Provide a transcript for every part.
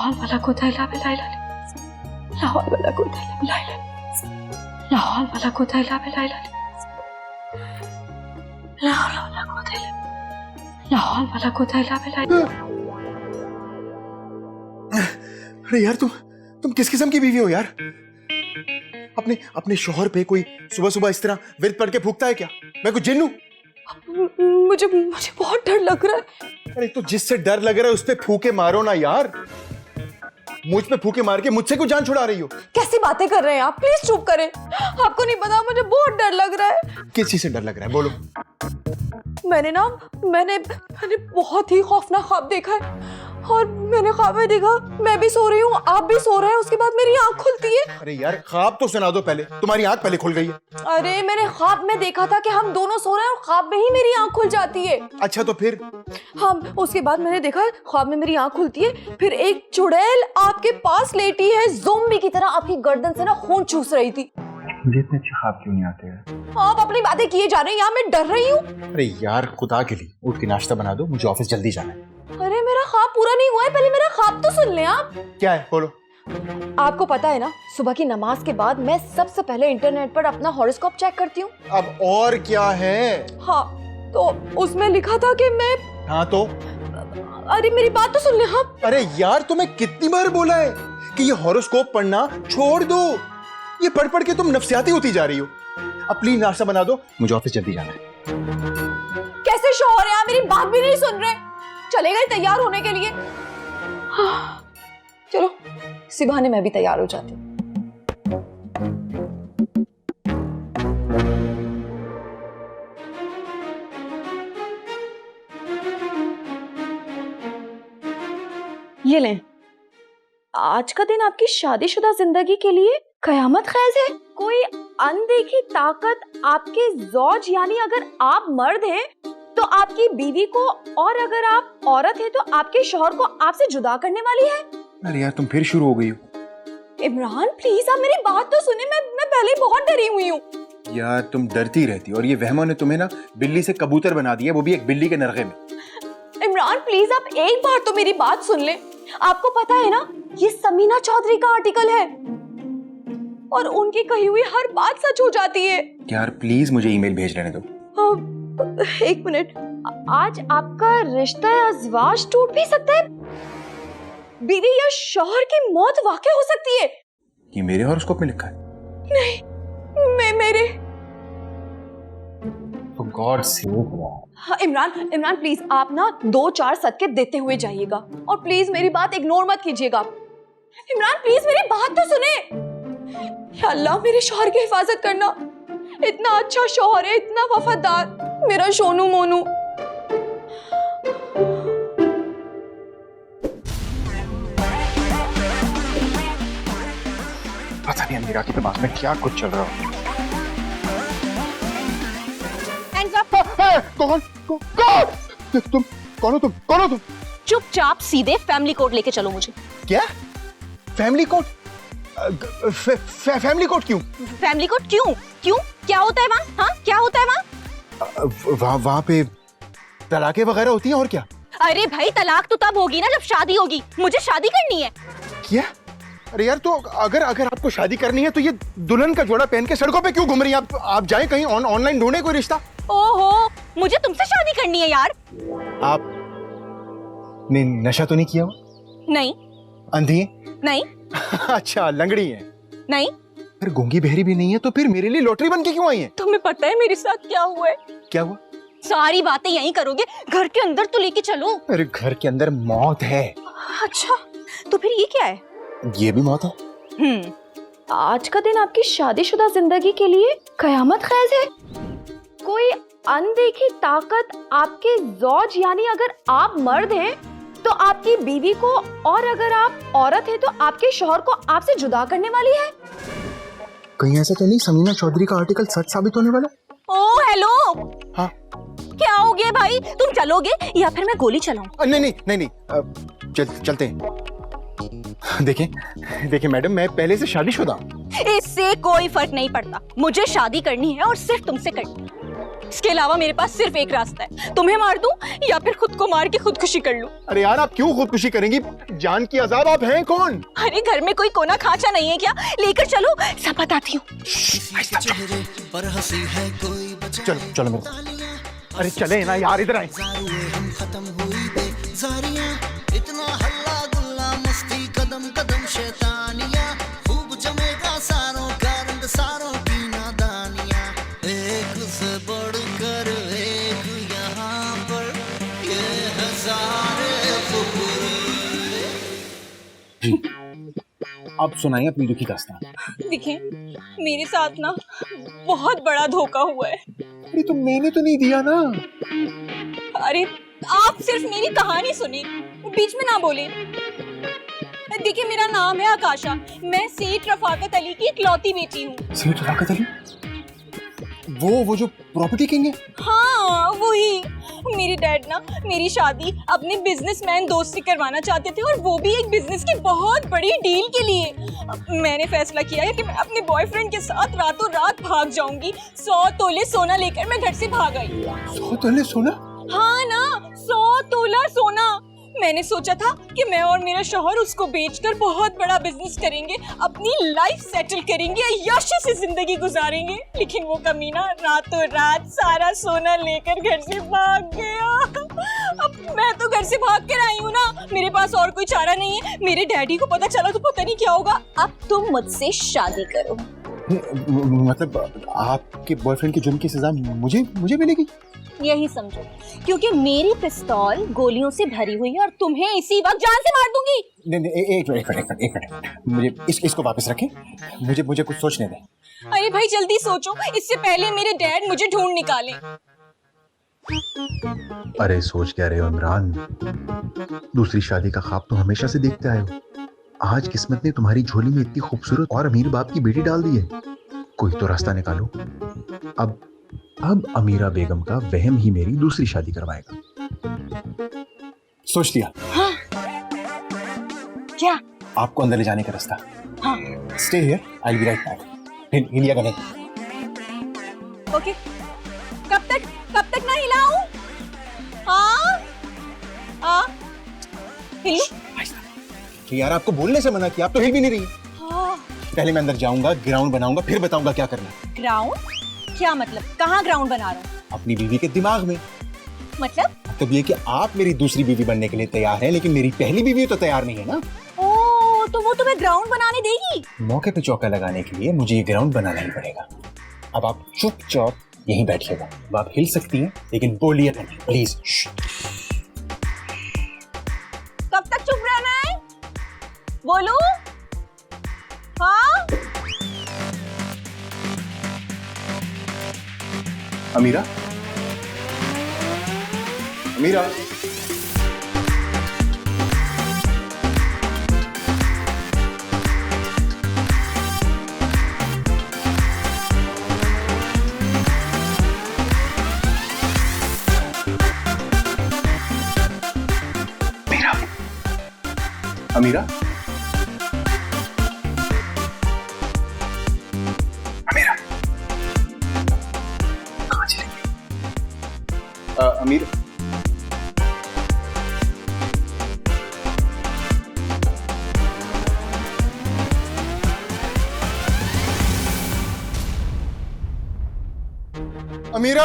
लाहौल वाला कोता इला बिला इला लाहौल वाला कोता इला बिला इला लाहौल वाला कोता इला बिला इला लाहौल वाला कोता इला लाहौल वाला कोता इला बिला इला। अरे यार तुम किस किस्म की बीवी हो यार? अपने अपने शौहर पे कोई सुबह सुबह इस तरह विरद पढ़ के फूकता है क्या? मैं कुछ जिन्न हूं? मुझे बहुत डर लग रहा है। अरे तो जिससे डर लग रहा है उस पे फूके मारो ना यार। मुझ पे फूके मार के मुझसे क्यों जान छुड़ा रही हो? कैसी बातें कर रहे हैं आप? प्लीज चुप करें। आपको नहीं पता मुझे बहुत डर लग रहा है। किस चीज से डर लग रहा है बोलो? मैंने बहुत ही खौफनाक ख्वाब देखा है और मैंने ख्वाब में देखा मैं भी सो रही हूँ, आप भी सो रहे हैं, उसके बाद मेरी आंख खुलती है। अरे यार ख्वाब तो सुना दो पहले, तुम्हारी आंख पहले खुल गई है। अरे मैंने ख्वाब में देखा था कि हम दोनों सो रहे हैं और ख्वाब में ही मेरी आंख खुल जाती है। अच्छा तो फिर? हम उसके बाद मैंने देखा ख्वाब में मेरी आंख खुलती है, फिर एक चुड़ैल आपके पास लेटी है, ज़ोंबी की तरह आपकी गर्दन से ना खून चूस रही थी। मुझे इतने अच्छे ख्वाब क्यों नहीं आते हैं? आप अपनी बातें किए जा रहे हैं, यहाँ मैं डर रही हूँ। अरे यार खुदा के लिए उठ के नाश्ता बना दो, मुझे ऑफिस जल्दी जाना है। अरे मेरा ख्वाब पूरा नहीं हुआ है, पहले मेरा ख्वाब तो सुन लें आप। क्या है बोलो? आपको पता है ना सुबह की नमाज के बाद मैं सबसे पहले इंटरनेट पर अपना हॉरोस्कोप चेक करती हूँ। अब और क्या है? हाँ तो उसमें लिखा था कि मैं। हाँ तो? अरे मेरी बात तो सुन ले। हाँ अरे यार तुम्हें कितनी बार बोला है कि ये हॉरोस्कोप पढ़ना छोड़ दो, ये पढ़ पढ़ के तुम नफसियाती होती जा रही हो। अब प्लीज नाश्ता बना दो, मुझे ऑफिस जल्दी जाना है। कैसे शौहर हैं आप, मेरी बात भी नहीं सुन रहे। चले गए तैयार होने के लिए। हाँ, चलो इसी बहाने मैं भी तैयार हो जाती हूँ। ये लें, आज का दिन आपकी शादीशुदा जिंदगी के लिए कयामत खैज है। कोई अनदेखी ताकत आपके ज़ौज यानी अगर आप मर्द हैं तो आपकी बीवी को, और अगर आप औरत हैं तो आपके शौहर को आपसे जुदा करने वाली है। अरे यार तुम फिर शुरू हो गई हो। इमरान प्लीज आप मेरी बात तो सुने, मैं पहले ही बहुत डरी हुई हूँ। यार तुम डरती रहती हो और ये वहमों ने तुम्हें ना बिल्ली से कबूतर बना दिया, वो भी एक बिल्ली के नरगे में। इमरान प्लीज आप एक बार तो मेरी बात सुन ले। आपको पता है ना ये समीना चौधरी का आर्टिकल है और उनकी कही हुई हर बात सच हो जाती है। यार प्लीज मुझे ईमेल भेज लेने दो। एक मिनट, आज आपका रिश्ता अज़वाज टूट भी सकता है। बीवी या शौहर की मौत वाकई हो सकती है। ये मेरे हॉरोस्कोप में लिखा है? नहीं, मेरे। For God's sake। हाँ, इमरान प्लीज आप ना 2-4 सदके देते हुए जाइएगा और प्लीज मेरी बात इग्नोर मत कीजिएगा। इमरान प्लीज मेरी बात तो सुने। या अल्लाह मेरे शौहर की हिफाजत करना। इतना अच्छा शौहर है, इतना वफादार, मेरा सोनू मोनू। पता नहीं अमीरा के दिमाग में क्या कुछ चल रहा हो। तुम कौन हो तुम? चुपचाप सीधे फैमिली कोर्ट लेके चलो मुझे। क्या फैमिली कोर्ट? फैमिली कोर्ट क्यों? फैमिली कोर्ट क्यों क्या होता है वहाँ? हाँ क्या होता है वहाँ? वहाँ पे तलाकें वगैरह होती हैं और क्या? अरे भाई तलाक तो तब होगी ना जब शादी होगी। मुझे शादी करनी है। क्या? अरे यार तो अगर आपको शादी करनी है तो ये दुल्हन का जोड़ा पहन के सड़कों पे क्यों घूम रही हैं? आप जाएं कहीं ऑनलाइन ढूंढे कोई रिश्ता। ओहो मुझे तुमसे शादी करनी है यार। आप ने नशा तो नहीं किया हो? नहीं। अंधी है? नहीं। अच्छा लंगड़ी है? नहीं। फिर गूंगी बहरी भी नहीं है तो फिर मेरे लिए लॉटरी बन के क्यों आई है? तुम्हें पता है मेरे साथ क्या हुआ है? क्या हुआ? सारी बातें यहीं करोगे, घर के अंदर तो लेके चलो। अरे घर के अंदर मौत है। अच्छा तो फिर ये क्या है? ये भी मौत है। आज का दिन आपकी शादीशुदा जिंदगी के लिए कयामत खैज है। कोई अनदेखी ताकत आपके ज़ौज यानी अगर आप मर्द हैं तो आपकी बीवी को, और अगर आप औरत हैं तो आपके शौहर को आपसे जुदा करने वाली है। कहीं ऐसा तो नहीं समीना चौधरी का आर्टिकल सच साबित होने वाला? ओ हेलो। हाँ क्या हो गया भाई, तुम चलोगे या फिर मैं गोली चलाऊं? नहीं चलते हैं। देखिए मैडम मैं पहले से शादीशुदा हूं। इससे कोई फर्क नहीं पड़ता, मुझे शादी करनी है और सिर्फ तुमसे करनी है। इसके अलावा मेरे पास सिर्फ एक रास्ता है, तुम्हें मार दूं या फिर खुद को मार के खुदकुशी कर लूं। अरे यार आप क्यों खुदकुशी करेंगी? जान की अजाब, आप हैं कौन? अरे घर में कोई कोना खांचा नहीं है क्या? लेकर चलो, सब बताती हूँ। चलो चलो मेरे, अरे चले ना यार, इधर आए। इतना हल्ला गुल्ला मस्ती कदम कदम शैतानिया, खूब जमेगा सारों का रंग सारों की नादानिया, एक से बढ़कर एक यहाँ पर ये हजारे आप सुनाइए अपनी दुखी दास्तान। देखिए, मेरे साथ ना बहुत बड़ा धोखा हुआ है। अरे तो मैंने तो नहीं दिया ना। अरे आप सिर्फ मेरी कहानी सुनिए, बीच में ना बोले। देखिए, मेरा नाम है आकाशा, मैं सेठ रफाकत अली की इकलौती बेटी हूँ। सेठ रफाकत अली? वो जो प्रॉपर्टी किंग है? हाँ वही। मेरे डैड ना मेरी शादी अपने बिजनेसमैन दोस्त से करवाना चाहते थे, और वो भी एक बिजनेस की बहुत बड़ी डील के लिए। मैंने फैसला किया है कि मैं अपने बॉयफ्रेंड के साथ रातों रात भाग जाऊंगी। 100 तोले सोना लेकर मैं घर से भाग आई। 100 तोले सोना? हाँ ना, 100 तोला सोना। मैंने सोचा था कि मैं और मेरा शौहर उसको बेचकर बहुत बड़ा बिजनेस करेंगे, अपनी लाइफ सेटल करेंगे, यश से जिंदगी गुजारेंगे। लेकिन वो कमीना रातों रात सारा सोना लेकर घर से भाग गया। अब मैं तो घर से भाग कर आई हूँ ना, मेरे पास और कोई चारा नहीं है। मेरे डैडी को पता चला तो पता नहीं क्या होगा। अब तुम मुझसे शादी करो। मतलब आपके बॉयफ्रेंड के जुर्म की सजा मुझे मिलेगी? यही समझो, क्योंकि मेरी पिस्तौल गोलियों से भरी हुई है और तुम्हें इसी वक्त जान से मार दूंगी। नहीं, एक मिनट, मुझे इसको वापस रखें। मुझे कुछ सोचने दें। अरे भाई जल्दी सोचो, इससे पहले मेरे डैड मुझे ढूंढ निकालें। अरे सोच क्या रहे हो इमरान? दूसरी शादी का ख्वाब तो हमेशा से देखते आए हो। आज किस्मत ने तुम्हारी झोली में इतनी खूबसूरत और अमीर बाप की बेटी डाल दी है। कोई तो रास्ता निकालो। अब अमीरा बेगम का वहम ही मेरी दूसरी शादी करवाएगा। सोच लिया? हाँ। क्या? आपको अंदर ले जाने का रास्ता। हाँ। Stay here, I will be right back. हिलिया का नहीं। ओके। कब तक ना हिलाऊं? हाँ। हिलू? तो यार आपको बोलने से मना किया, आप तो हिल भी नहीं रही। हाँ। पहले मैं अंदर जाऊंगा, ग्राउंड बनाऊंगा, फिर बताऊंगा क्या करना। ग्राउंड? क्या मतलब? कहाँ ग्राउंड बना रहा हूँ? अपनी बीवी के दिमाग में। मतलब ये कि आप मेरी दूसरी बीवी बनने के लिए तैयार हैं, लेकिन मेरी पहली बीवी तो तैयार नहीं है ना। ओह, तो वो तुम्हें ग्राउंड बनाने देगी? मौके पे चौका लगाने के लिए मुझे ये ग्राउंड बनाना ही पड़ेगा। अब आप चुपचाप यहीं बैठिएगा। अब आप हिल सकती हैं, लेकिन बोलिए नहीं प्लीज। कब तक चुप रहना है? बोलू? हाँ? अमीरा? अमीरा? कहाँ चली गई? अमीरा?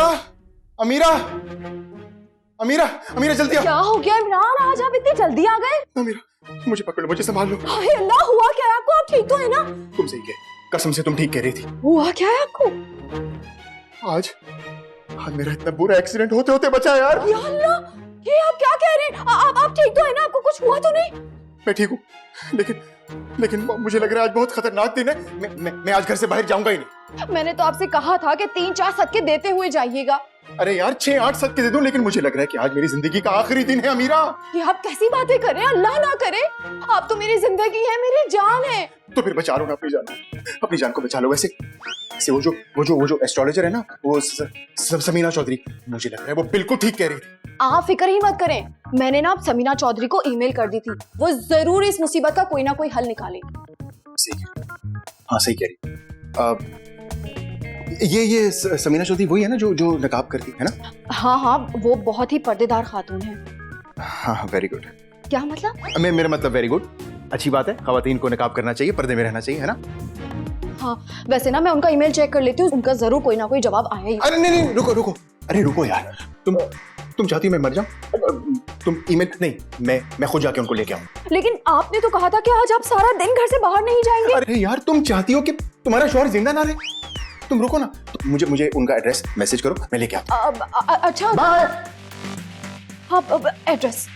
अमीरा जल्दी आओ। क्या हो गया इमरान, आज आप इतनी जल्दी आ गए? अमीरा मुझे पकड़ लो, मुझे संभाल लो। हाय अल्लाह, हुआ क्या है आपको? आप ठीक तो है ना? तुम सही कह, कसम से तुम ठीक कह रही थी। हुआ क्या है आपको? आज मेरा इतना बुरा एक्सीडेंट होते होते बचा यार। या अल्लाह, ये आप क्या कह रहे हैं? आप ठीक तो है ना? आपको कुछ हुआ तो नहीं? मैं ठीक हूँ, लेकिन मुझे लग रहा है आज बहुत खतरनाक दिन है। मैं आज घर से बाहर जाऊंगा ही नहीं। मैंने तो आपसे कहा था कि 3-4 सदके देते हुए जाइएगा। अरे यार 6-8 सदके दे दूं, लेकिन मुझे लग रहा है कि आज मेरी जिंदगी का आखिरी दिन है अमीरा। ये आप कैसी बातें कर रहे हैं? अल्लाह ना करे, आप तो मेरी जिंदगी है, मेरी जान है। तो फिर बचा लो ना अपनी जान को बचा लो। वैसे वो जो एस्ट्रोलॉजर है ना, वो समीना चौधरी, मुझे लग रहा है वो बिल्कुल ठीक कह रही थी। आप फिक्र ही मत करें, मैंने ना समीना चौधरी को ईमेल कर दी थी, वो जरूर इस मुसीबत का कोई ना कोई हल निकालेगी। सही कह रही। हाँ सही कह रही। ये समीना चौधरी वही है ना जो नकाब करती है ना? हाँ हाँ, वो बहुत ही पर्देदार खातून है। हाँ, वेरी गुड। क्या मतलब? मेरा मतलब वेरी गुड, अच्छी बात है। खवातीन को नकाब करना चाहिए, पर्दे में रहना चाहिए, है ना? हाँ, वैसे ना मैं उनका ईमेल चेक कर लेती हूँ, उनका जरूर कोई ना कोई जवाब आया ही। अरे नहीं, रुको, अरे रुको यार, तुम चाहती हो मैं मर जाऊं? तुम ईमेल नहीं, मैं खुद जाके उनको लेके आऊं। लेकिन आपने तो कहा था कि आज आप सारा दिन घर से बाहर नहीं जाएंगे। अरे यार, तुम चाहती हो कि तुम्हारा शौहर जिंदा ना रहे? तुम रुको ना, तो मुझे उनका एड्रेस मैसेज करो, मैं लेके आता हूं। अच्छा, बाय। हाँ, एड्रेस।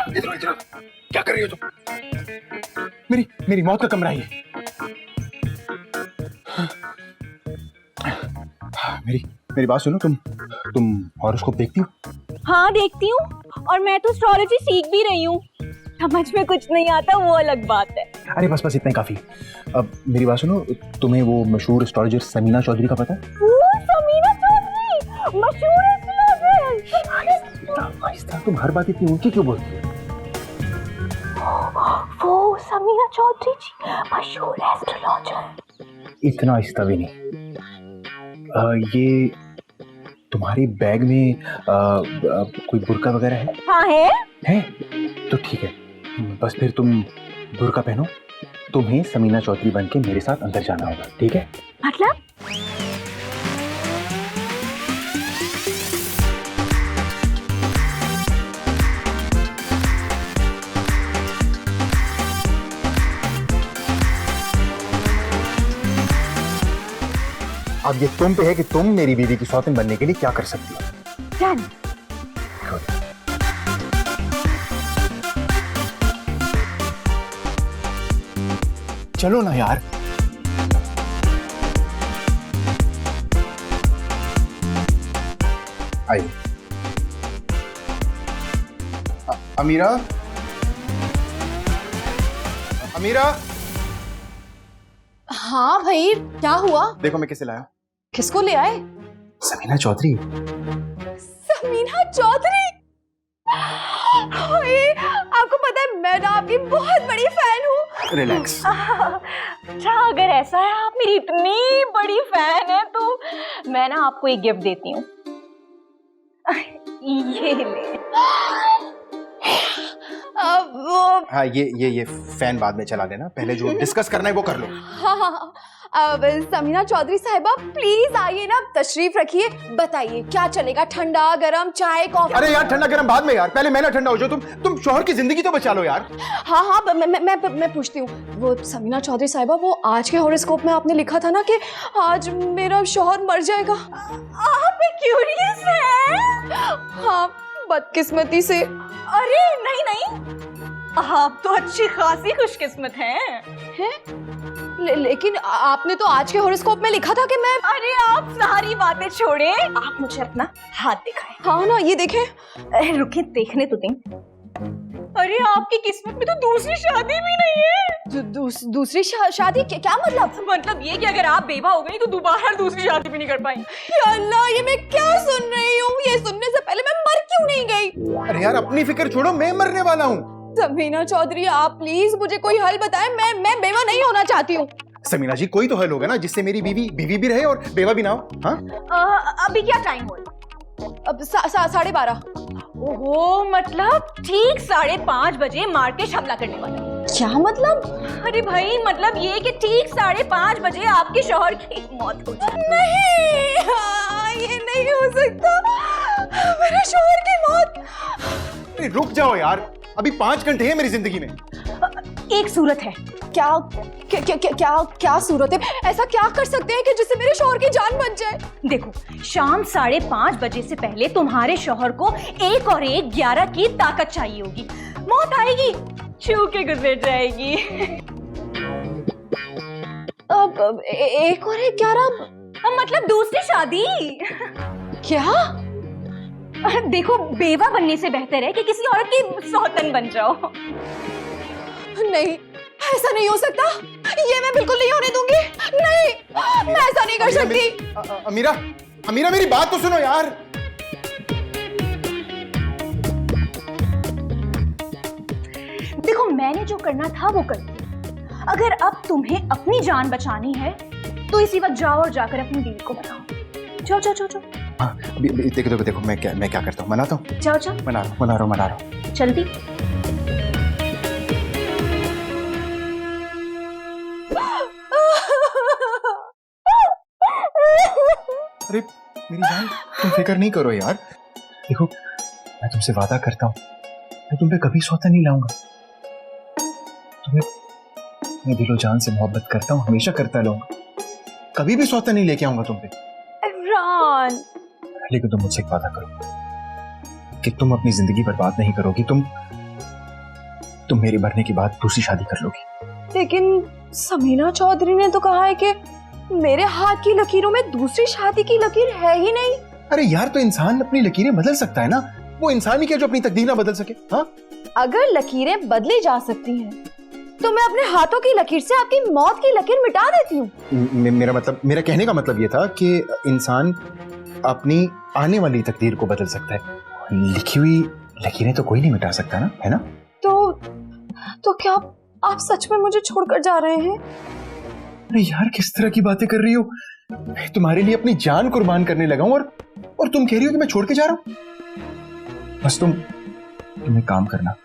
इधर क्या कर रही हो तुम? मेरी मौत का कमरा है ये। मेरी बात सुनो, तुम हॉरोस्कोप देखती हो? हाँ देखती हूँ, और मैं तो एस्ट्रोलॉजी सीख भी रही हूँ। समझ में कुछ नहीं आता वो अलग बात है। अरे बस इतना ही काफी। अब मेरी बात सुनो, तुम्हें वो मशहूर एस्ट्रोलॉजर समीना चौधरी का पता है? समीना चौधरी मशहूर एस्ट्रोलॉजर। तुम हर बात इतनी ऊंची क्यों बोलती हो? वो समीना चौधरी जी मशहूर एस्ट्रोलॉजर। इतना आहिस्ता भी नहीं। ये तुम्हारे बैग में कोई बुर्का वगैरह है? हाँ है। तो ठीक है, बस फिर तुम बुर्का पहनो। तुम्हें समीना चौधरी बन के मेरे साथ अंदर जाना होगा, ठीक है? मतलब? अब ये तुम पे है कि तुम मेरी बीवी की सौतेन बनने के लिए क्या कर सकती हो। डन। चलो ना यार। आइए। अमीरा, हाँ भाई, क्या हुआ? देखो मैं किसे लाया। किसको ले आए? समीना चौधरी। समीना चौधरी? हाय, आपको पता है मैं ना आपकी बहुत बड़ी फैन हूँ। रिलैक्स। अच्छा, अगर ऐसा है, आप मेरी इतनी बड़ी फैन है, तो मैं ना आपको एक गिफ्ट देती हूँ। ये ले। अब वो हाँ, ये फैन बाद में चला लेना, पहले जो डिस्कस करना है वो कर लो। हाँ, अब समीना चौधरी साहिबा प्लीज आइए ना, तशरीफ रखिए, बताइए क्या चलेगा, ठंडा गरम चाय कॉफी? अरे यार, ठंडा गरम बाद में यार, पहले मैं ना ठंडा हो जाओ। तुम शौहर की जिंदगी तो बचा लो यार। हाँ, मैं पूछती हूँ, वो समीना चौधरी साहिबा, वो आज के हॉरोस्कोप में आपने लिखा था ना कि आज मेरा शौहर मर जाएगा। आप क्यूरियस हैं? हाँ, बदकिस्मती से। अरे नहीं, आप तो अच्छी खासी खुशकिस्मत हैं। लेकिन आपने तो आज के हॉरोस्कोप में लिखा था कि मैं। अरे आप सारी बातें छोड़े, आप मुझे अपना हाथ दिखाएं। हाँ ना, ये देखें। अरे रुके, देखने तो दें। अरे आपकी किस्मत में तो दूसरी शादी भी नहीं है। दूसरी शादी? क्या मतलब? मतलब ये कि अगर आप बेवा हो गई तो दोबारा दूसरी शादी भी नहीं कर पाई। या अल्लाह, ये मैं क्या सुन रही हूँ? ये सुनने से पहले मैं मर क्यों नहीं गई? अरे यार, अपनी फिक्र छोड़ो, मैं मरने वाला हूँ। समीना चौधरी, आप प्लीज मुझे कोई हल बताएं, मैं बेवा नहीं होना चाहती हूँ। समीना जी, कोई तो हल होगा ना जिससे मेरी बीवी भी रहे और बेवा भी ना हो। हाँ, अभी क्या टाइम हो? अब 12:30। ओहो, मतलब ठीक 5:30 बजे मार्केट हमला करने वाला। क्या मतलब? अरे भाई, मतलब ये कि ठीक 5:30 बजे आपके शौहर की मौत हो जाए। नहीं, ये नहीं हो सकता, मेरे शौहर की मौत। रुक जाओ यार, अभी 5 घंटे हैं मेरी जिंदगी में। एक सूरत है। क्या सूरत है? ऐसा क्या कर सकते हैं कि जिससे मेरे शौहर की जान बच जाए? देखो, शाम 5:30 बजे से पहले तुम्हारे शौहर को 1 और 1 11 की ताकत चाहिए होगी। मौत आएगी, छू के गुजर जाएगी। अब 1 और 1 11? मतलब दूसरी शादी। क्या? देखो, बेवा बनने से बेहतर है कि किसी औरत की सौतन बन जाओ। नहीं, ऐसा नहीं हो सकता। ये मैं बिल्कुल नहीं होने दूंगी। नहीं, मैं ऐसा नहीं कर सकती। अमीरा, अमीरा मेरी बात तो सुनो यार। देखो, मैंने जो करना था वो कर दिया। अगर अब तुम्हें अपनी जान बचानी है तो इसी वक्त जाओ और जाकर अपनी बीवी को मनाओ। जाओ जाओ जाओ जाओ। हाँ, देखो देखो देखो, मैं क्या करता हूँ, मनाता हूँ। जाओ जाओ, मना रहा हूँ। जल्दी। अरे मेरी जान, तुम फिक्र नहीं करो यार। देखो, मैं तुमसे वादा करता हूँ, मैं तुम पे कभी सौता नहीं लाऊंगा। तुम्हें मैं दिलो जान से मोहब्बत करता हूँ, हमेशा करता रहूंगा। कभी भी सौता नहीं लेके आऊंगा तुम पे। इमरान, लेकिन तुम मुझसे एक वादा करो कि तुम अपनी जिंदगी बर्बाद नहीं करोगी। तुम मेरे मरने के बाद दूसरी शादी कर लोगी। लेकिन समीना चौधरी ने तो कहा है कि मेरे हाथ की लकीरों में दूसरी शादी की लकीर है ही नहीं। अरे यार, तो इंसान अपनी लकीरें बदल सकता है ना। वो इंसान ही क्या जो अपनी तकदीर ना बदल सके? हाँ, अगर लकीरें बदली जा सकती हैं तो मैं अपने हाथों की लकीर से आपकी मौत की लकीर मिटा देती हूँ। मेरा कहने का मतलब ये था कि इंसान अपनी आने वाली तकदीर को बदल सकता है। लिखी हुई लकीरें तो कोई नहीं मिटा सकता ना, है ना? तो क्या आप सच में मुझे छोड़कर जा रहे हैं? अरे यार, किस तरह की बातें कर रही हो? मैं तुम्हारे लिए अपनी जान कुर्बान करने लगा हूं और तुम कह रही हो कि मैं छोड़ के जा रहा हूं। बस तुम एक काम करना,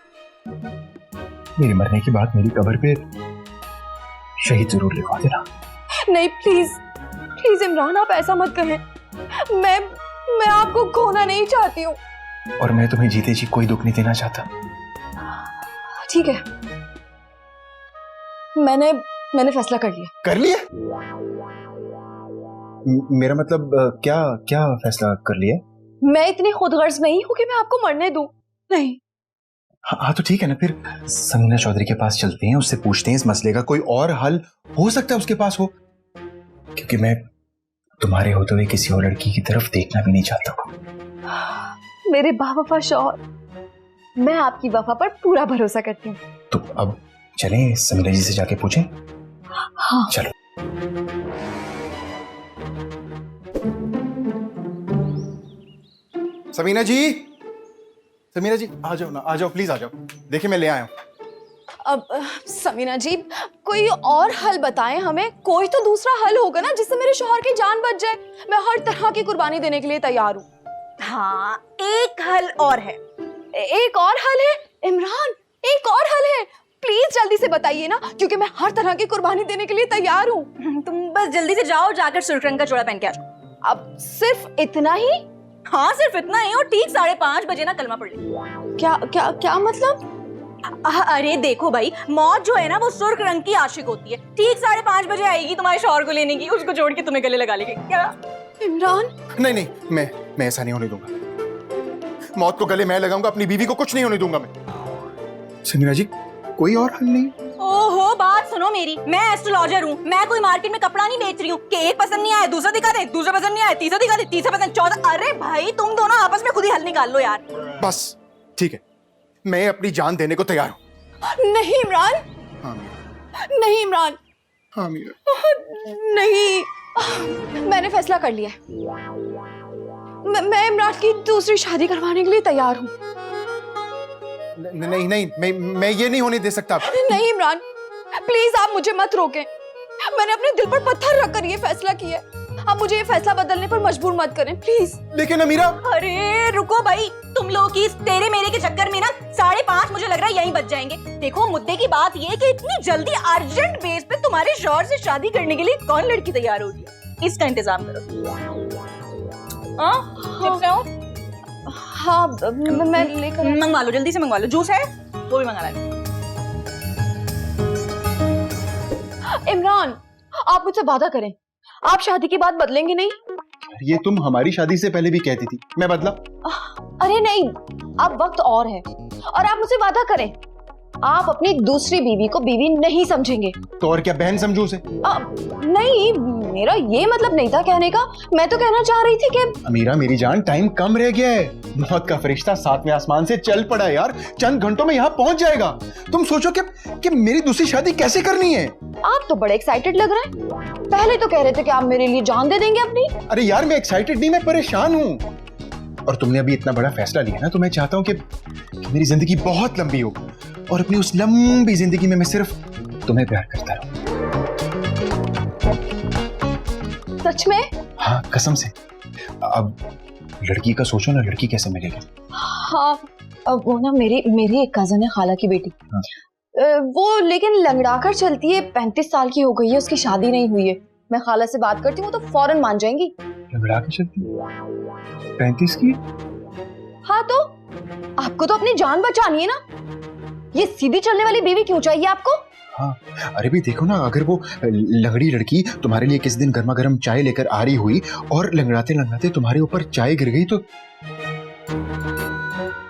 मेरे मरने के बाद मेरी कब्र पे शहीद जरूर लिखवा देना। नहीं, प्लीज इमरान, आप ऐसा मत कहें। मैं आपको खोना नहीं चाहती हूँ। और मैं तुम्हें जीते जी कोई दुख नहीं देना चाहता। ठीक है, मैंने फैसला कर लिया। कर लिया? मेरा मतलब क्या फैसला कर लिया? मैं इतनी खुदगर्ज नहीं हूँ कि मैं आपको मरने दूं। नहीं। हाँ तो ठीक है ना, फिर समीना चौधरी के पास चलते हैं, उससे पूछते हैं इस मसले का कोई और हल हो सकता है उसके पास हो, क्योंकि मैं तुम्हारे होते हुए किसी और लड़की की तरफ देखना भी नहीं चाहता। मेरे बावफा शौहर, मैं आपकी वफा पर पूरा भरोसा करती हूँ। तो अब चलें समीना जी से जाके पूछें? हाँ चलो। समीना जी आ जाओ ना, आ जाओ प्लीज, आ जाओ। देखिए मैं ले आया हूँ। अब समीना जी, कोई और हल बताएं हमें। कोई तो दूसरा हल होगा ना जिससे मेरे शौहर की जान बच जाए। मैं हर तरह की कुर्बानी देने के लिए तैयार हूँ। हाँ, एक हल और है। एक और हल है? इमरान, एक और हल है? प्लीज जल्दी से बताइए ना, क्योंकि मैं हर तरह की कुर्बानी देने के लिए तैयार हूँ। तुम बस जल्दी से जाओ, जाकर सुर्ख रंग का जोड़ा पहन के आ जाओ। अब सिर्फ इतना ही? हाँ, सिर्फ इतना ही। और ठीक 5:30 बजे ना कलमा पढ़ ले। क्या मतलब? अरे देखो भाई, मौत जो है ना वो सुर्ख रंग की आशिक होती है। ठीक 5:30 बजे आएगी तुम्हारे शौहर को लेने की, उसको जोड़ के तुम्हें गले लगा लेगी। क्या इमरान? नहीं, मैं ऐसा नहीं होने दूंगा। मौत को गले मैं लगाऊंगा, अपनी बीवी को कुछ नहीं होने दूंगा मैं। समीना जी, कोई और हल नहीं? ओहो, बात सुनो मेरी। मैं एस्ट्रोलॉजर हूँ। मैं कोई मार्केट में कपड़ा नहीं बेच रही हूँ कि एक पसंद नहीं आया दूसरा दिखा दे, दूसरा पसंद नहीं आया तीसरा दिखा दे, तीसरा पसंद चौथा। अरे भाई, तुम दोनों आपस में खुद ही हल निकाल लो यार। बस ठीक है, मैं अपनी जान देने को तैयार हूँ। नहीं इमरान। हाँ नहीं इमरान। हाँ मीरा। नहीं, मैंने फैसला कर लिया है। मैं इमरान की दूसरी शादी करवाने के लिए तैयार हूँ। नहीं, मैं ये नहीं होने दे सकता। नहीं इमरान, प्लीज आप मुझे मत रोकें। मैंने अपने दिल पर पत्थर रखकर ये फैसला किया है। आप मुझे ये फैसला बदलने पर मजबूर मत करें प्लीज। लेकिन अमीरा। अरे रुको भाई, तुम लोग की तेरे मेरे के चक्कर में ना 5:30 मुझे लग रहा है यहीं बच जाएंगे। देखो, मुद्दे की बात ये कि इतनी जल्दी अर्जेंट बेस पे तुम्हारे शौहर से शादी करने के लिए कौन लड़की तैयार हो रही है? इसका इंतजाम करो। हाँ, मैं लेकर मंगवा लो, जल्दी से मंगवा लो। जूस है वो भी मंगा लो। इमरान, आप मुझसे वादा करें, आप शादी के बाद बदलेंगे नहीं? ये तुम हमारी शादी से पहले भी कहती थी, मैं बदला? अरे नहीं, अब वक्त और है। और आप मुझसे वादा करें, आप अपनी दूसरी बीवी को बीवी नहीं समझेंगे। तो और क्या, बहन समझू उसे? नहीं, मेरा ये मतलब नहीं था कहने का। मैं तो कहना चाह रही थी कि अमीरा मेरी जान, टाइम कम रह गया है। मौत का फरिश्ता 7वें आसमान से चल पड़ा है यार, चंद घंटों में यहाँ पहुंच जाएगा। तुम सोचो कि मेरी दूसरी शादी कैसे करनी है। आप तो बड़े एक्साइटेड लग रहे हैं। पहले तो कह रहे थे कि आप मेरे लिए जान दे देंगे अपनी। अरे यार मैं एक्साइटेड नहीं, मैं परेशान हूँ। और तुमने अभी इतना बड़ा फैसला लिया ना, तो मैं चाहता हूँ कि मेरी जिंदगी बहुत लंबी हो और अपनी उस लंबी जिंदगी में मैं सिर्फ तुम्हें प्यार करता रहूं। सच में? हाँ कसम से। अब लड़की का सोचो ना, लड़की कैसे मिलेगी। हाँ अब वो ना मेरी एक कजन है, खाला की बेटी। हाँ। वो लेकिन लंगड़ा कर चलती है, 35 साल की हो गई है, उसकी शादी नहीं हुई है। मैं खाला से बात करती हूँ तो फौरन मान जाएंगी। लंगड़ा के चलती 35 की? हाँ तो आपको तो अपनी जान बचानी है ना, ये सीधी चलने वाली बीवी क्यों चाहिए आपको? हाँ अरे भी देखो ना, अगर वो लंगड़ी लड़की तुम्हारे लिए किसी दिन गर्मा गर्म चाय लेकर आ रही हुई और लंगड़ाते लंगड़ाते तुम्हारे ऊपर चाय गिर गई, तो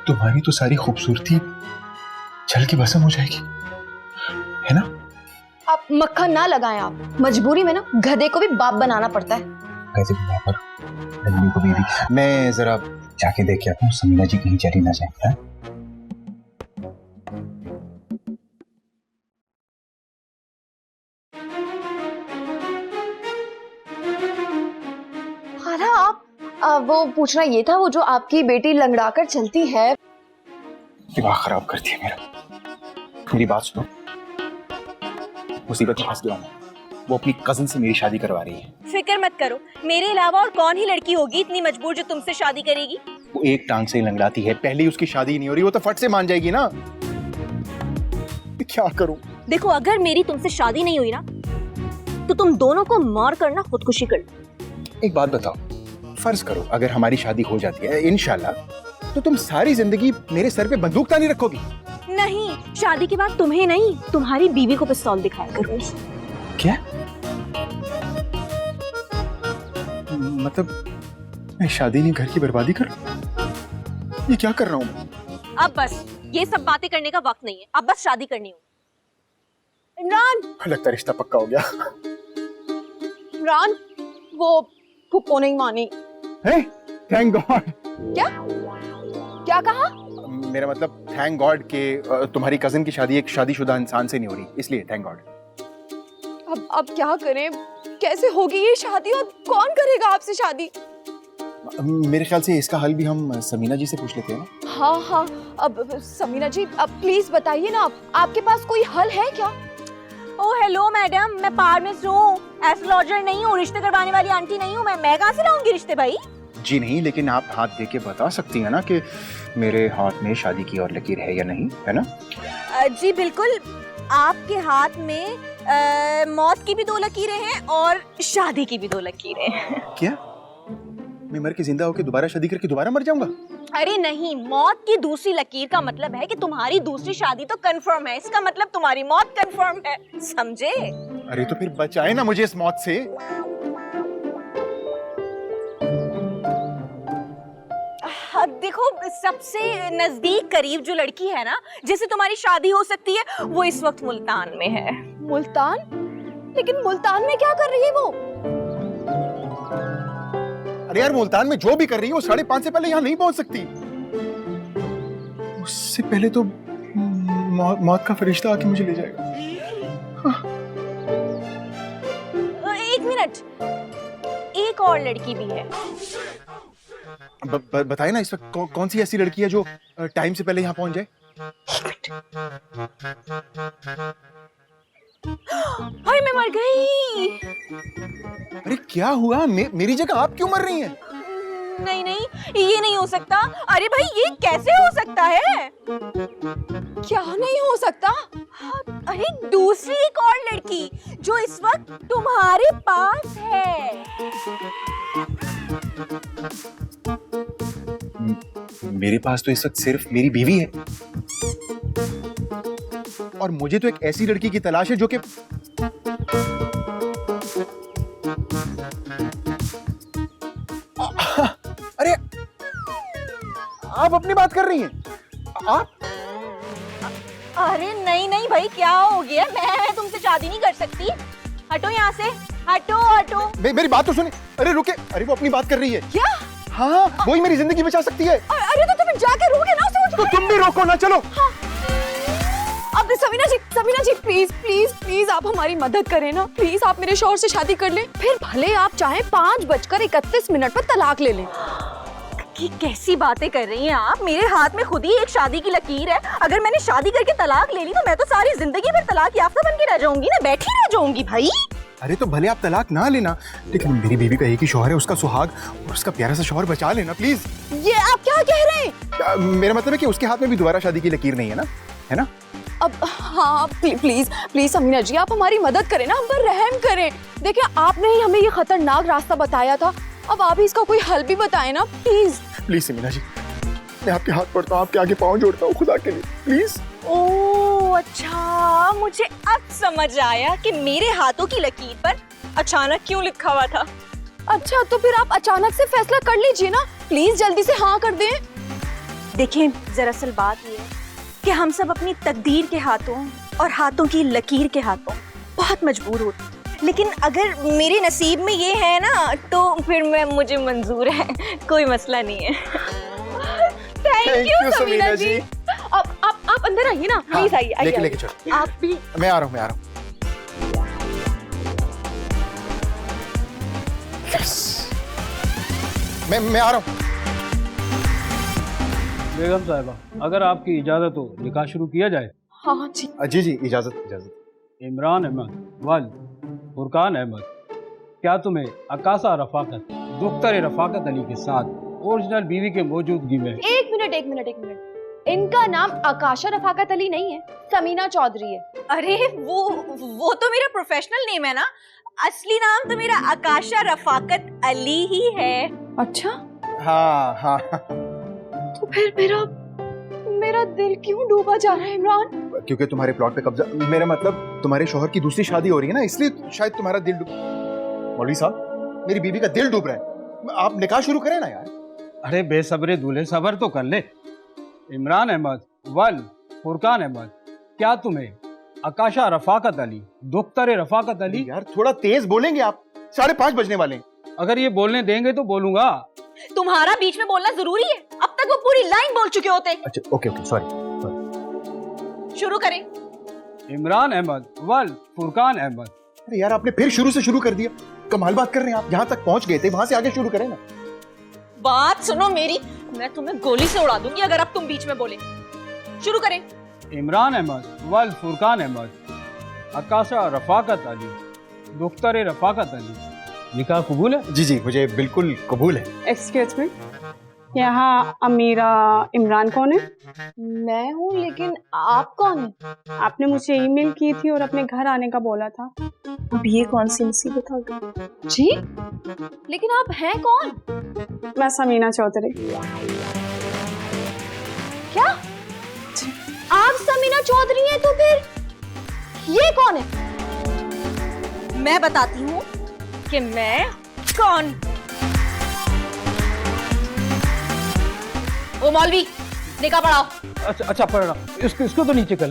तुम्हारी तो सारी खूबसूरती जल के भस्म हो जाएगी, है ना? आप मक्खन ना लगाएं, आप मजबूरी में ना गधे को भी बाप बनाना पड़ता है। कैसे पर लंगड़ी को भी मैं जरा जाके देख के आता हूँ, समीना जी कहीं चली ना जाए। आप वो पूछना ये था, वो जो आपकी बेटी लंगड़ा कर चलती है। दिमाग खराब करती है मेरा। मेरी बात सुनो, मुसीबत में फंस गया हूं। वो अपनी कजन से मेरी शादी करवा रही है। फिक्र मत करो, मेरे अलावा और कौन ही लड़की होगी इतनी मजबूर जो तुमसे शादी करेगी। वो एक टांग से ही लंगड़ाती है, पहले ही उसकी शादी नहीं हो रही, वो तो फट से मान जाएगी ना। क्या करूं? देखो अगर मेरी तुमसे शादी नहीं हुई ना तो तुम दोनों को मार करना खुदकुशी कर लो। एक बात बताओ, फर्ज करो अगर हमारी शादी हो जाती है इंशाल्लाह, तो तुम सारी जिंदगी मेरे सर पे बंदूक तानी रखोगी? नहीं, शादी के बाद तुम्हें नहीं, तुम्हारी बीवी को पिस्तौल दिखाया करूंगी। क्या मतलब? मैं शादी नहीं घर की बर्बादी कर, ये क्या कर रहा हूं मैं? अब बस ये सब बातें करने का वक्त नहीं है, अब बस शादी करनी हो। इमरान, लगता रिश्ता पक्का हो गया। इमरान, वो फुप्पो नहीं मानी। है? Thank God. क्या कहा? मेरा मतलब थैंक गॉड के तुम्हारी कजिन की शादी एक शादीशुदा इंसान से नहीं हो रही, इसलिए थैंक गॉड। अब क्या करें, कैसे होगी ये शादी और कौन करेगा आपसे शादी? मेरे ख्याल से इसका हल भी हम समीना जी से पूछ लेते हैं ना। हाँ, अब समीना जी अब प्लीज बताइए ना, आपके पास कोई हल है क्या? ओ हेलो मैडम, मैं पारमिस्ट हूँ, एस्ट्रोलॉजर नहीं हूँ, रिश्ते करवाने वाली आंटी नहीं हूँ। मैं कहाँ से लाऊंगी रिश्ते भाई? जी नहीं, लेकिन आप हाथ दे के बता सकती हैं ना कि मेरे हाथ में शादी की और लकीर है या नहीं, है ना? जी बिल्कुल, आपके हाथ में मौत की भी 2 लकीरें हैं और शादी की भी 2 लकीरें हैं। क्या मैं मर के जिंदा होके दोबारा शादी करके दोबारा मर जाऊंगा? अरे नहीं, मौत की दूसरी लकीर का मतलब है कि तुम्हारी दूसरी शादी तो कंफर्म है, इसका मतलब तुम्हारी मौत कंफर्म है, समझे? अरे तो फिर बचाए ना मुझे इस मौत से। अब देखो, सबसे नजदीक करीब जो लड़की है ना जिससे तुम्हारी शादी हो सकती है, वो इस वक्त मुल्तान में है। मुल्तान? लेकिन मुल्तान में क्या कर रही है वो? अरे यार, मुल्तान में जो भी कर रही है वो 5:30 से पहले यहाँ नहीं पहुंच सकती। उससे पहले तो मौत का फरिश्ता आके मुझे ले जाएगा। एक मिनट, एक और लड़की भी है। बताए ना इस वक्त कौन सी ऐसी लड़की है जो टाइम से पहले यहाँ पहुंच जाए? हाय मैं मर गई। अरे क्या हुआ? मेरी जगह आप क्यों मर रही हैं? नहीं नहीं, ये नहीं हो सकता। अरे भाई, ये कैसे हो सकता है? क्या नहीं हो सकता? अरे दूसरी एक और लड़की जो इस वक्त तुम्हारे पास है। मेरे पास तो इस वक्त सिर्फ मेरी बीवी है, और मुझे तो एक ऐसी लड़की की तलाश है जो कि अरे आप अपनी बात कर रही हैं? आप? अरे नहीं नहीं भाई, क्या हो गया? मैं तुमसे शादी नहीं कर सकती। हटो यहाँ से, हटो हटो। मेरी बात तो सुनिए। अरे रुके, अरे वो अपनी बात कर रही है। क्या? हाँ, वो ही मेरी जिंदगी बचा सकती है। अरे तो तुम जाके रोके ना उसे। तो तुम भी रोको ना, चलो। अब समीना जी प्लीज प्लीज प्लीज आप हमारी मदद करें ना, प्लीज आप मेरे शौहर से शादी कर लें, फिर भले आप चाहें 5:31 पर तलाक ले लें। कि कैसी बातें कर रही हैं आप? मेरे हाथ में खुद ही एक शादी की लकीर है। अगर मैंने शादी करके तलाक ले ली तो मैं तो सारी जिंदगी फिर तलाक याफ्ता बन के रह जाऊंगी ना, बैठी रह जाऊंगी भाई। अरे तो भले आप तलाक ना लेना, लेकिन मेरी बीवी का एक ही शौहर है, उसका सुहाग और उसका प्यारा सा शौहर बचा लेना प्लीज। ये आप क्या कह रहे हैं? मेरा मतलब है कि उसके हाथ में भी दोबारा शादी की लकीर नहीं है ना, है ना? अब हाँ प्लीज प्लीज समीना जी आप हमारी मदद करें ना, हम पर रहम करें। देखिए आपने ही हमें ये खतरनाक रास्ता बताया था, अब आप ही इसका कोई हल भी बताएं ना प्लीज। प्लीज समीना जी, मैं आपके हाथ पड़ता हूँ, आपके आगे पाँव जोड़ता हूँ, खुदा के लिए प्लीज। ओह अच्छा, मुझे अब समझ आया कि मेरे हाथों की लकीर पर अचानक क्यों लिखा हुआ था। अच्छा तो फिर आप अचानक से फैसला कर लीजिए ना, प्लीज जल्दी से हाँ कर दें। देखिए दरअसल बात ये है कि हम सब अपनी तकदीर के हाथों और हाथों की लकीर के हाथों बहुत मजबूर होते हैं, लेकिन अगर मेरे नसीब में ये है ना तो फिर मुझे मंजूर है, कोई मसला नहीं है। थैंक यू समीना जी। अब आप अंदर आइए ना, प्लीज आइए आइए। लेके चलो। आप भी। मैं आ रहा हूँ। Yes! मैं आ रहा हूँ। बेगम साहिबा, अगर आपकी इजाजत हो निकाह शुरू किया जाए। हाँ जी जी इजाजत। इमरान अहमद वल फुरकान अहमद, क्या तुम्हें अकाशा रफाकत दुख्तर रफाकत अली के साथ ओरिजिनल बीवी के मौजूदगी में? एक मिनट, इनका नाम आकाशा रफाकत अली नहीं है, समीना चौधरी है। अरे वो तो मेरा प्रोफेशनल नेम है ना, असली नाम तो मेरा आकाशा रफाकत अली ही है। अच्छा हाँ। तो फिर मेरा दिल क्यों डूबा जा रहा है इमरान? क्योंकि तुम्हारे प्लॉट पे कब्जा, मेरा मतलब तुम्हारे शौहर की दूसरी शादी हो रही है ना, इसलिए शायद तुम्हारा दिल मौलवी साहब, मेरी बीवी का दिल डूब रहा है, आप निकाह शुरू करें ना यार। अरे बेसब्रे दूल्हे सबर तो कर ले। इमरान अहमद वल फुरकान अहमद, क्या तुम्हें आकाशा रफाकत अली दुख्तर रफाकत अली? यार थोड़ा तेज बोलेंगे आप, 5:30 बजने वाले हैं। अगर ये बोलने देंगे तो बोलूंगा। तुम्हारा बीच में बोलना जरूरी है? अब तक वो पूरी लाइन बोल चुके होते। अच्छा ओके सॉरी। शुरू करें। इमरान अहमद वल फुरकान अहमद। अरे यार आपने फिर शुरू से शुरू कर दिया, कमाल बात कर रहे हैं आप, जहां तक पहुंच गए थे वहां से आगे शुरू करें ना। बात सुनो मेरी, मैं तुम्हें गोली से उड़ा दूंगी अगर अब तुम बीच में बोले। शुरू करें। इमरान अहमद वल फुरकान अहमद, आकाशा रफाकत अली दुख्तर रफाकत अली, निकाह कबूल है? जी मुझे बिल्कुल कबूल है। एक्सक्यूज मी, यहाँ अमीरा इमरान कौन है? मैं हूँ, लेकिन आप कौन है? आपने मुझे ईमेल की थी और अपने घर आने का बोला था। अब ये कौन सी मुसीबत आ गई? जी लेकिन आप हैं कौन? मैं समीना चौधरी। क्या आप समीना चौधरी हैं? तो फिर ये कौन है? मैं बताती हूँ कि मैं कौन। ओ मौलवी, निकाह पढ़ाओ। अच्छा पढ़ रहा, इसको तो नीचे कर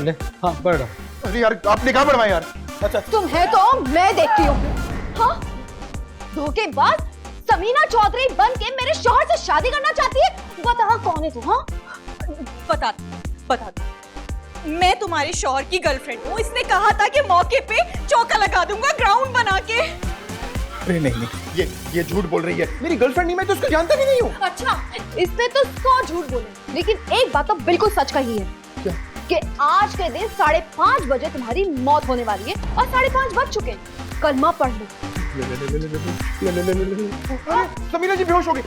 ले। हाँ पढ़ रहा। अरे यार आप निकाह पढ़वाएं यार। अच्छा तुम है तो मैं देखती हूँ। हाँ धोखेबाज, समीना चौधरी बन के मेरे शौहर से शादी करना चाहती है? बता कौन है तू? हाँ बता मैं तुम्हारे शौहर की गर्लफ्रेंड हूँ। इसने कहा था कि मौके पे चौका लगा दूंगा ग्राउंड बना के। अरे नहीं ये झूठ बोल रही है, मेरी गर्लफ्रेंड नहीं, मैं तो उसको जानता भी नहीं हूँ। अच्छा इसने तो 100 झूठ बोले, लेकिन एक बात तो बिल्कुल सच कही है। क्या? कि आज के दिन 5:30 बजे तुम्हारी मौत होने वाली है और 5:30 बज चुके हैं। कलमा पढ़ लो। समीना जी बेहोश हो गई।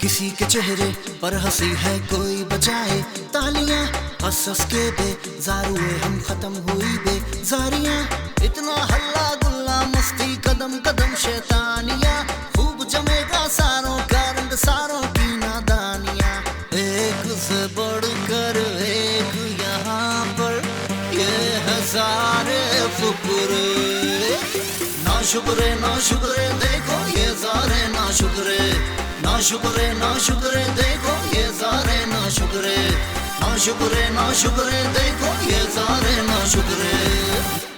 किसी के चेहरे पर हंसी है कोई बजाए तालियां, हंस के बेजारुए हम खत्म हुई बेजारियां, इतना हल्ला गुल्ला मस्ती कदम कदम शैतानियां, खूब जमेगा सारों का रंग सारों की नादानियां, एक से बढ़कर एक यहाँ पर ये हजारे फुकरे, ना शुक्रे देखो ये सारे ना शुक्रे, ना शुक्रे देखो ये सारे ना शुक्रे, ना ना शुक्रे देखो ये सारे ना शुक्रे।